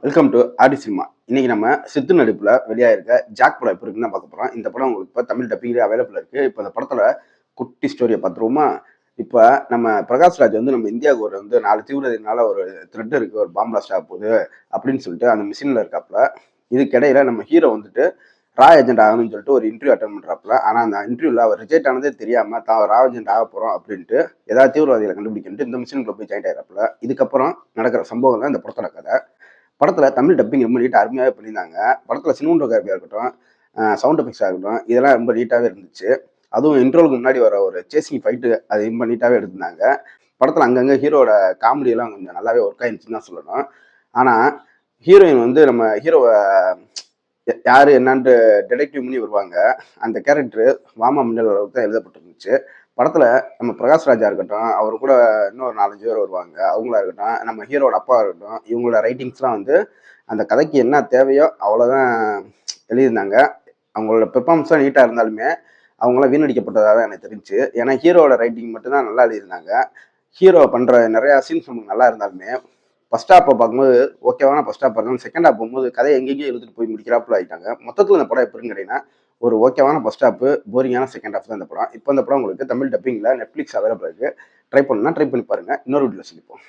Welcome to Aadi cinema. இன்னைக்கு நம்ம சித்து நடிப்புல வெளியாயிருக்க ஜாக் படம் எப்படி இருக்குன்னு பார்க்க போறோம். இந்த படம் உங்களுக்கு இப்போ தமிழ் டப்பிங்லேயே அவைலபிள் இருக்கு. இப்போ இந்த படத்துல குட்டி ஸ்டோரியை பார்த்துருவோமா? இப்போ நம்ம பிரகாஷ்ராஜ் வந்து நம்ம இந்தியாவுக்கு வந்து 4 தீவிரவாதினால ஒரு த்ரெட் இருக்கு, ஒரு பாம்பு பிளாஸ்ட் ஆக போகுது அப்படின்னு சொல்லிட்டு அந்த மிஷின்ல இருக்காப்புல. இதுக்கிடையில நம்ம ஹீரோ வந்துட்டு ரா ஏஜென்ட் ஆகணும்னு சொல்லிட்டு ஒரு இன்டர்வியூ அட்டன் பண்றாப்புல. ஆனா அந்த இன்டர்வியூல அவர் ரிஜெக்ட் ஆனதே தெரியாம தான் ரா ஏஜென்ட் ஆக போறோம் அப்படின்ட்டு ஏதாவது தீவிரவாதிகளை கண்டுபிடிக்கிட்டு இந்த மிஷினுக்குள்ள போய் ஜாயின் ஆயிராப்புல. இதுக்கப்புறம் நடக்கிற சம்பவம் தான் இந்த படத்தோட கதை. படத்துல தமிழ் டப்பிங் ரொம்ப நீட்டா அருமையாவே பண்ணியிருந்தாங்க. படத்துல சினிமோட்டோகிராஃபியா இருக்கட்டும், சவுண்ட் எஃபெக்ட்ஸா இருக்கட்டும், இதெல்லாம் ரொம்ப நீட்டாவே இருந்துச்சு. அதுவும் இன்ட்ரோலுக்கு முன்னாடி வர ஒரு சேசிங் ஃபைட்டு அது ரொம்ப நீட்டாவே எடுத்திருந்தாங்க. படத்துல அங்கங்க ஹீரோட காமெடி எல்லாம் கொஞ்சம் நல்லாவே ஒர்க் ஆயிருந்துச்சுன்னு தான் சொல்லணும். ஆனா ஹீரோயின் வந்து நம்ம ஹீரோவ யாரு என்னான்ட்டு டிடெக்டிவ் பண்ணி வருவாங்க. அந்த கேரக்டர் வாமா மின்னல் அளவுக்கு தான் எழுதப்பட்டிருந்துச்சு. படத்துல நம்ம பிரகாஷ் ராஜா இருக்கட்டும், அவர் கூட இன்னும் ஒரு 4, 5 பேர் வருவாங்க. அவங்களா இருக்கட்டும், நம்ம ஹீரோட அப்பா இருக்கட்டும், இவங்களோட ரைட்டிங்ஸ்லாம் வந்து அந்த கதைக்கு என்ன தேவையோ அவ்வளோதான் எழுதியிருந்தாங்க. அவங்களோட பெர்ஃபார்மன்ஸ்லாம் நீட்டாக இருந்தாலுமே அவங்களாம் வீணடிக்கப்பட்டதாக தான் எனக்கு தெரிஞ்சுச்சு. ஏன்னா ஹீரோட ரைட்டிங் மட்டும்தான் நல்லா எழுதியிருந்தாங்க. ஹீரோ பண்ணுற நிறையா சீன்ஸ் நமக்கு நல்லா இருந்தாலுமே ஃபர்ஸ்ட் ஹாப்பை பார்க்கும்போது ஓகேவான ஃபர்ஸ்ட் ஹாப் இருந்தாலும் செகண்ட் ஹாப் போகும்போது கதையை எங்கெங்கேயோ இழுத்துட்டு போய் முடிக்கிறாப்புல ஆகிட்டாங்க. மொத்தத்தில் இந்த படம் எப்படின்னு கேட்டீங்கன்னா ஒரு ஓகேவான ஃபர்ஸ்ட் ஹாப், போரிங்கான செகண்ட் ஹாப் தான் இந்த படம். இப்போ இந்த படம் உங்களுக்கு தமிழ் டப்பிங்கில் நெட்ஃப்ளிக்ஸ் அவைலபிள் இருக்கு. ட்ரை பண்ணா ட்ரை பண்ணி பாருங்க. இன்னொரு வீடியோவில் சந்திப்போம்.